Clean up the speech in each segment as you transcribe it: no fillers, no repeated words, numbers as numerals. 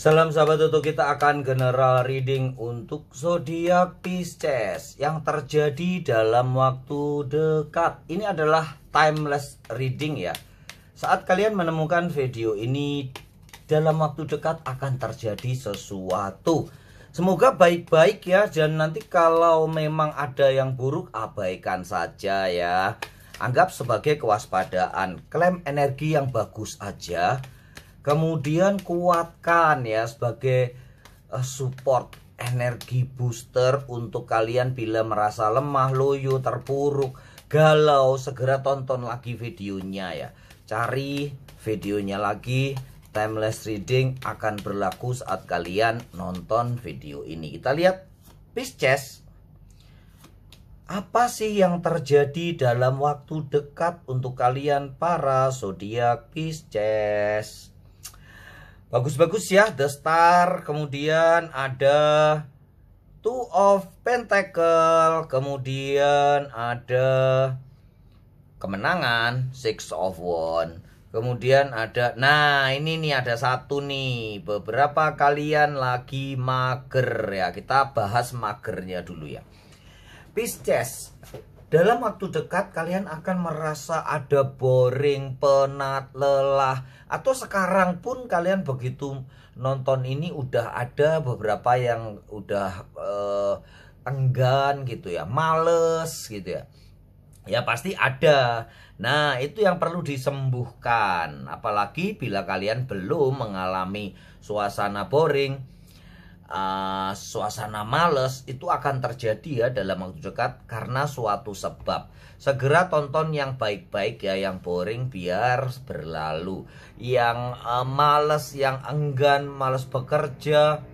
Salam sahabat Toto, kita akan general reading untuk zodiak Pisces yang terjadi dalam waktu dekat. Ini adalah timeless reading ya. Saat kalian menemukan video ini, dalam waktu dekat akan terjadi sesuatu. Semoga baik-baik ya, dan nanti kalau memang ada yang buruk abaikan saja ya. Anggap sebagai kewaspadaan, klaim energi yang bagus aja. Kemudian kuatkan ya sebagai support energi booster untuk kalian bila merasa lemah, loyo, terpuruk, galau. Segera tonton lagi videonya ya. Cari videonya lagi. Timeless reading akan berlaku saat kalian nonton video ini. Kita lihat Pisces. Apa sih yang terjadi dalam waktu dekat untuk kalian para zodiak Pisces? Bagus-bagus ya, The Star, kemudian ada Two of Pentacle, kemudian ada kemenangan, Six of Wands, kemudian ada, nah ini nih ada satu nih, beberapa kalian lagi mager ya, kita bahas magernya dulu ya. Pisces, dalam waktu dekat kalian akan merasa ada boring, penat, lelah. Atau sekarang pun kalian begitu nonton ini udah ada beberapa yang udah enggan gitu ya, males gitu ya. Ya pasti ada. Nah itu yang perlu disembuhkan. Apalagi bila kalian belum mengalami suasana boring, suasana males, itu akan terjadi ya dalam waktu dekat karena suatu sebab. Segera tonton yang baik-baik ya, yang boring biar berlalu, yang males, yang enggan, males bekerja,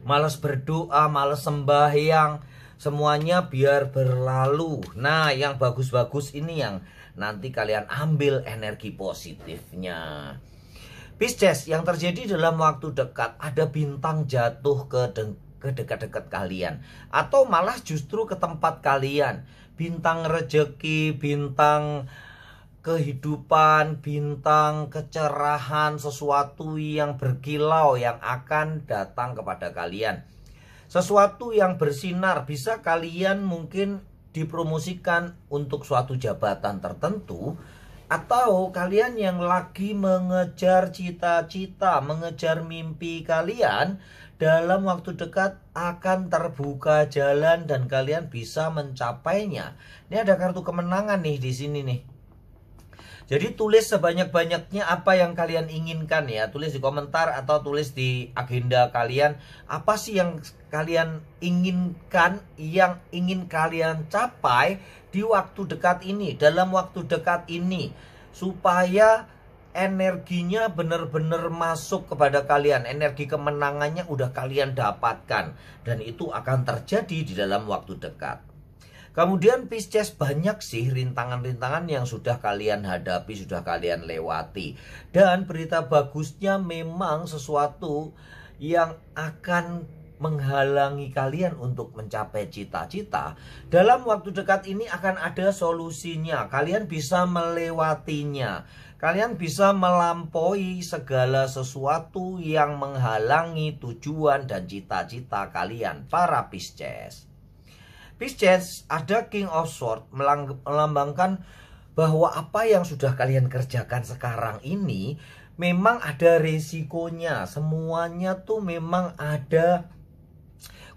males berdoa, males sembahyang, semuanya biar berlalu. Nah yang bagus-bagus ini yang nanti kalian ambil energi positifnya. Pisces, yang terjadi dalam waktu dekat ada bintang jatuh ke dekat-dekat kalian, atau malah justru ke tempat kalian. Bintang rejeki, bintang kehidupan, bintang kecerahan, sesuatu yang berkilau yang akan datang kepada kalian. Sesuatu yang bersinar, bisa kalian mungkin dipromosikan untuk suatu jabatan tertentu, atau kalian yang lagi mengejar cita-cita, mengejar mimpi kalian, dalam waktu dekat akan terbuka jalan dan kalian bisa mencapainya. Ini ada kartu kemenangan nih di sini nih. Jadi tulis sebanyak-banyaknya apa yang kalian inginkan ya. Tulis di komentar atau tulis di agenda kalian. Apa sih yang kalian inginkan, yang ingin kalian capai di waktu dekat ini, dalam waktu dekat ini, supaya energinya benar-benar masuk kepada kalian. Energi kemenangannya udah kalian dapatkan, dan itu akan terjadi di dalam waktu dekat. Kemudian Pisces, banyak sih rintangan-rintangan yang sudah kalian hadapi, sudah kalian lewati. Dan berita bagusnya, memang sesuatu yang akan menghalangi kalian untuk mencapai cita-cita, dalam waktu dekat ini akan ada solusinya. Kalian bisa melewatinya. Kalian bisa melampaui segala sesuatu yang menghalangi tujuan dan cita-cita kalian, para Pisces. Pisces, ada King of Swords, melambangkan bahwa apa yang sudah kalian kerjakan sekarang ini memang ada resikonya. Semuanya tuh memang ada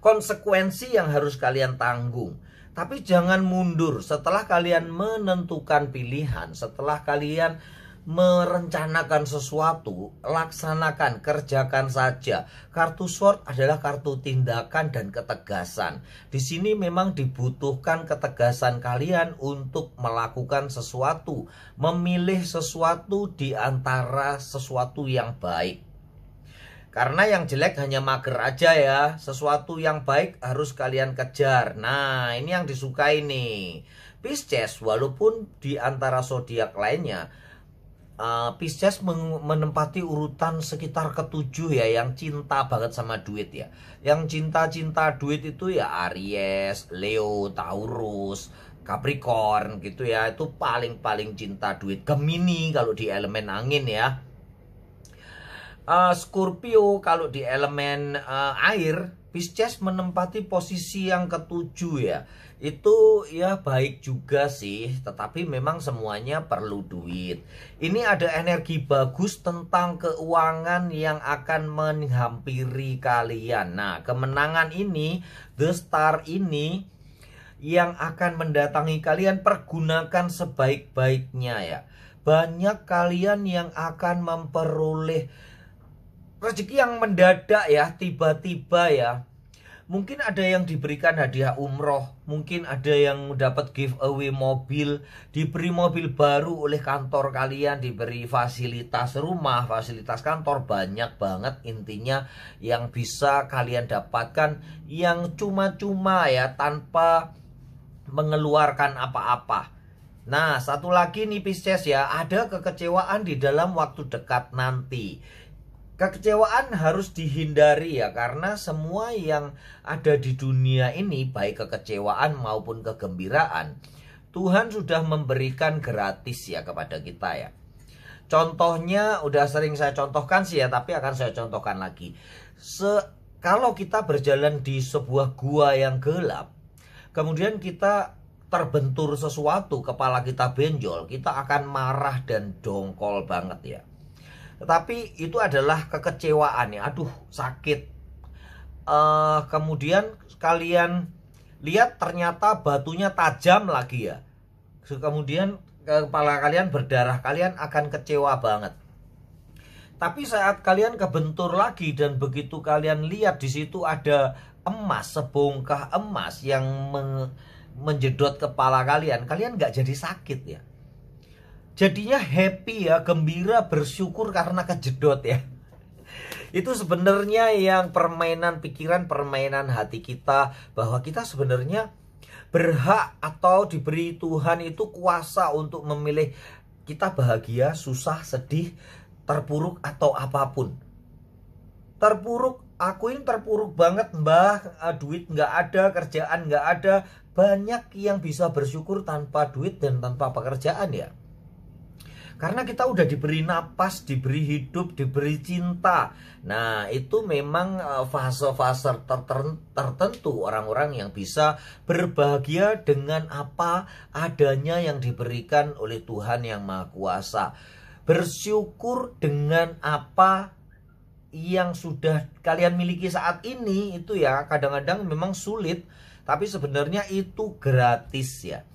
konsekuensi yang harus kalian tanggung. Tapi jangan mundur setelah kalian menentukan pilihan, setelah kalian merencanakan sesuatu, laksanakan, kerjakan saja. Kartu Sword adalah kartu tindakan dan ketegasan. Di sini memang dibutuhkan ketegasan kalian untuk melakukan sesuatu, memilih sesuatu di antara sesuatu yang baik. Karena yang jelek hanya mager aja ya. Sesuatu yang baik harus kalian kejar. Nah ini yang disukai nih Pisces. Walaupun di antara zodiak lainnya, Pisces menempati urutan sekitar ketujuh ya, yang cinta banget sama duit ya. Yang cinta-cinta duit itu ya Aries, Leo, Taurus, Capricorn gitu ya. Itu paling-paling cinta duit. Gemini kalau di elemen angin ya. Scorpio kalau di elemen air, Pisces menempati posisi yang ketujuh ya. Itu ya baik juga sih, tetapi memang semuanya perlu duit. Ini ada energi bagus tentang keuangan yang akan menghampiri kalian. Nah, kemenangan ini, The Star ini yang akan mendatangi kalian, pergunakan sebaik-baiknya ya. Banyak kalian yang akan memperoleh rezeki yang mendadak ya, tiba-tiba ya. Mungkin ada yang diberikan hadiah umroh, mungkin ada yang dapat giveaway mobil, diberi mobil baru oleh kantor kalian, diberi fasilitas rumah, fasilitas kantor, banyak banget intinya yang bisa kalian dapatkan yang cuma-cuma ya, tanpa mengeluarkan apa-apa. Nah, satu lagi nih Pisces ya, ada kekecewaan di dalam waktu dekat nanti. Kekecewaan harus dihindari ya, karena semua yang ada di dunia ini, baik kekecewaan maupun kegembiraan, Tuhan sudah memberikan gratis ya kepada kita ya. Contohnya udah sering saya contohkan sih ya, tapi akan saya contohkan lagi. Kalau kita berjalan di sebuah gua yang gelap, kemudian kita terbentur sesuatu, kepala kita benjol, kita akan marah dan dongkol banget ya. Tetapi itu adalah kekecewaan ya, aduh sakit. Kemudian kalian lihat ternyata batunya tajam lagi ya. Kemudian kepala kalian berdarah, kalian akan kecewa banget. Tapi saat kalian kebentur lagi dan begitu kalian lihat di situ ada emas, sebongkah emas yang menjedot kepala kalian, kalian nggak jadi sakit ya. Jadinya happy ya, gembira, bersyukur karena kejedot ya. Itu sebenarnya yang permainan pikiran, permainan hati kita, bahwa kita sebenarnya berhak atau diberi Tuhan itu kuasa untuk memilih kita bahagia, susah, sedih, terpuruk atau apapun. Terpuruk, akuin terpuruk banget mbah, duit nggak ada, kerjaan nggak ada. Banyak yang bisa bersyukur tanpa duit dan tanpa pekerjaan ya. Karena kita udah diberi napas, diberi hidup, diberi cinta. Nah, itu memang fase-fase tertentu orang-orang yang bisa berbahagia dengan apa adanya yang diberikan oleh Tuhan yang Maha Kuasa. Bersyukur dengan apa yang sudah kalian miliki saat ini itu ya, kadang-kadang memang sulit, tapi sebenarnya itu gratis ya.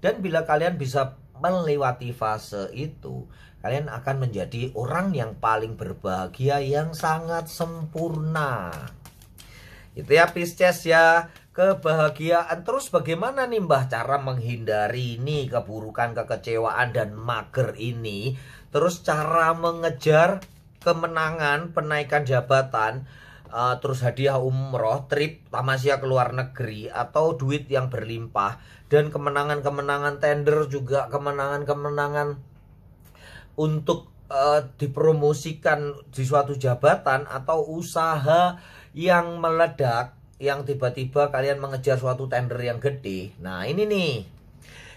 Dan bila kalian bisa melewati fase itu, kalian akan menjadi orang yang paling berbahagia, yang sangat sempurna. Itu ya Pisces ya, kebahagiaan. Terus bagaimana nih Mbah cara menghindari ini keburukan, kekecewaan dan mager ini? Terus cara mengejar kemenangan, penaikan jabatan, terus hadiah umroh, trip tamasya ke luar negeri, atau duit yang berlimpah, dan kemenangan-kemenangan tender juga, kemenangan-kemenangan untuk dipromosikan di suatu jabatan atau usaha yang meledak, yang tiba-tiba kalian mengejar suatu tender yang gede. Nah ini nih,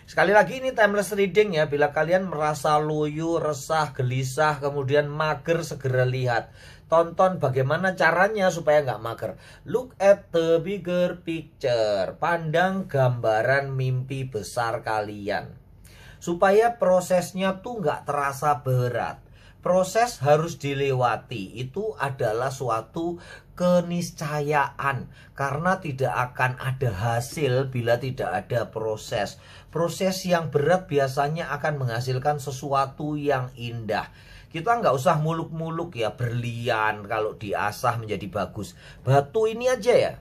sekali lagi ini timeless reading ya. Bila kalian merasa loyo, resah, gelisah, kemudian mager, segera lihat. Tonton bagaimana caranya supaya nggak mager. Look at the bigger picture. Pandang gambaran mimpi besar kalian. Supaya prosesnya tuh nggak terasa berat. Proses harus dilewati. Itu adalah suatu keniscayaan. Karena tidak akan ada hasil bila tidak ada proses. Proses yang berat biasanya akan menghasilkan sesuatu yang indah. Kita nggak usah muluk-muluk ya, berlian kalau diasah menjadi bagus. Batu ini aja ya.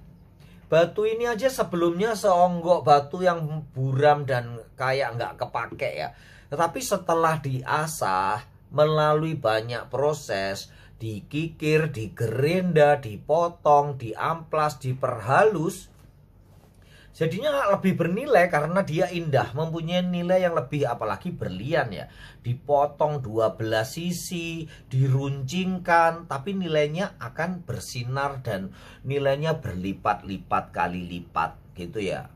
Batu ini aja sebelumnya seonggok batu yang buram dan kayak nggak kepake ya. Tetapi setelah diasah melalui banyak proses, dikikir, digerenda, dipotong, diamplas, diperhalus, jadinya lebih bernilai karena dia indah, mempunyai nilai yang lebih, apalagi berlian ya. Dipotong 12 sisi, diruncingkan, tapi nilainya akan bersinar dan nilainya berlipat-lipat kali lipat gitu ya.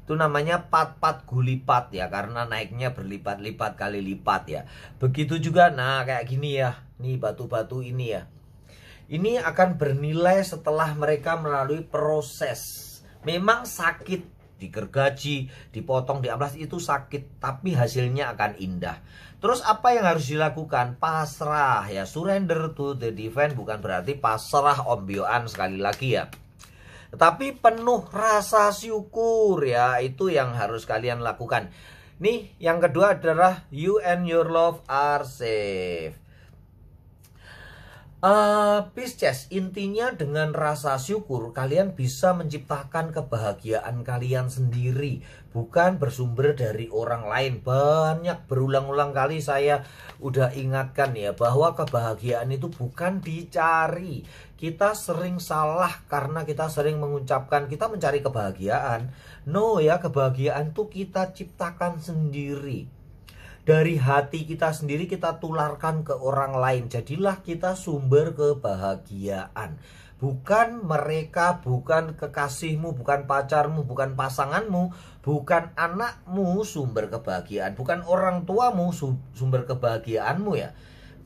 Itu namanya pat-pat gulipat ya, karena naiknya berlipat-lipat kali lipat ya. Begitu juga, nah kayak gini ya, nih batu-batu ini ya. Ini akan bernilai setelah mereka melalui proses. Memang sakit, digergaji, dipotong, diamplas itu sakit, tapi hasilnya akan indah. Terus apa yang harus dilakukan? Pasrah ya, surrender to the divine bukan berarti pasrah ombyoan sekali lagi ya. Tetapi penuh rasa syukur ya, itu yang harus kalian lakukan. Nih, yang kedua adalah you and your love are safe. Pisces, intinya dengan rasa syukur kalian bisa menciptakan kebahagiaan kalian sendiri, bukan bersumber dari orang lain. Banyak berulang-ulang kali saya udah ingatkan ya, bahwa kebahagiaan itu bukan dicari. Kita sering salah karena kita sering mengucapkan kita mencari kebahagiaan. No ya, kebahagiaan tuh kita ciptakan sendiri. Dari hati kita sendiri kita tularkan ke orang lain. Jadilah kita sumber kebahagiaan. Bukan mereka, bukan kekasihmu, bukan pacarmu, bukan pasanganmu, bukan anakmu sumber kebahagiaan, bukan orang tuamu sumber kebahagiaanmu ya.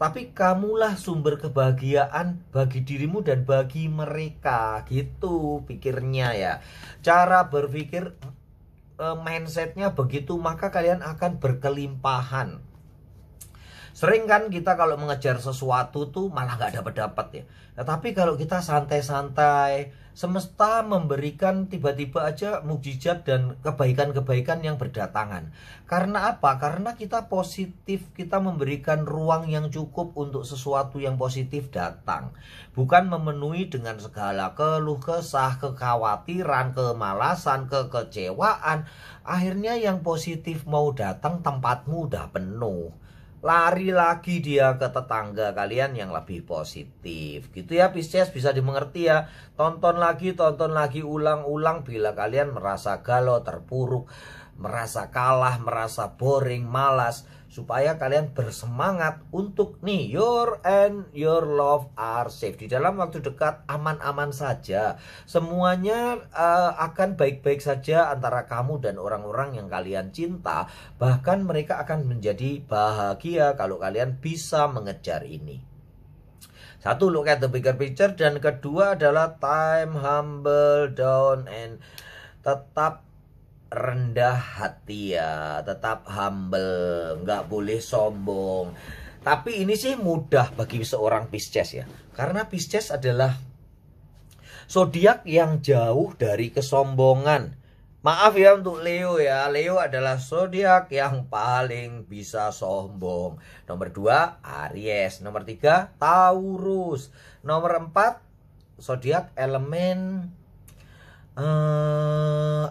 Tapi kamulah sumber kebahagiaan bagi dirimu dan bagi mereka. Gitu pikirnya ya. Cara berpikir, mindsetnya begitu, maka kalian akan berkelimpahan. Sering kan kita kalau mengejar sesuatu tuh malah gak dapat-dapat ya. Tapi kalau kita santai-santai, semesta memberikan tiba-tiba aja mukjizat dan kebaikan-kebaikan yang berdatangan. Karena apa? Karena kita positif, kita memberikan ruang yang cukup untuk sesuatu yang positif datang. Bukan memenuhi dengan segala keluh kesah, kekhawatiran, kemalasan, kekecewaan. Akhirnya yang positif mau datang, tempatmu udah penuh. Lari lagi dia ke tetangga kalian yang lebih positif. Gitu ya Pisces, bisa dimengerti ya. Tonton lagi, ulang-ulang bila kalian merasa galau, terpuruk, merasa kalah, merasa boring, malas, supaya kalian bersemangat untuk nih, your and your love are safe. Di dalam waktu dekat aman-aman saja. Semuanya akan baik-baik saja antara kamu dan orang-orang yang kalian cinta. Bahkan mereka akan menjadi bahagia kalau kalian bisa mengejar ini. Satu, look at the bigger picture. Dan kedua adalah time, humble, down, and tetap rendah hati ya, tetap humble, nggak boleh sombong. Tapi ini sih mudah bagi seorang Pisces ya, karena Pisces adalah zodiak yang jauh dari kesombongan. Maaf ya untuk Leo ya, Leo adalah zodiak yang paling bisa sombong. Nomor 2 Aries, nomor 3 Taurus, nomor 4 zodiak elemen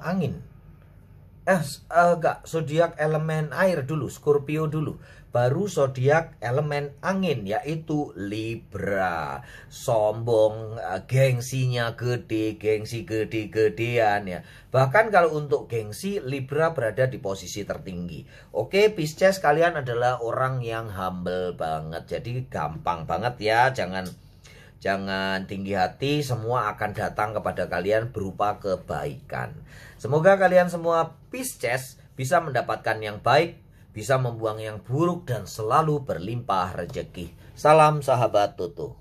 angin. Enggak, zodiak elemen air dulu, Scorpio dulu. Baru zodiak elemen angin, yaitu Libra. Sombong, gengsinya gede, gengsi gede-gedean ya. Bahkan kalau untuk gengsi, Libra berada di posisi tertinggi. Oke, Pisces, kalian adalah orang yang humble banget. Jadi gampang banget ya, jangan tinggi hati, semua akan datang kepada kalian berupa kebaikan. Semoga kalian semua Pisces bisa mendapatkan yang baik, bisa membuang yang buruk, dan selalu berlimpah rezeki. Salam sahabat Tutu.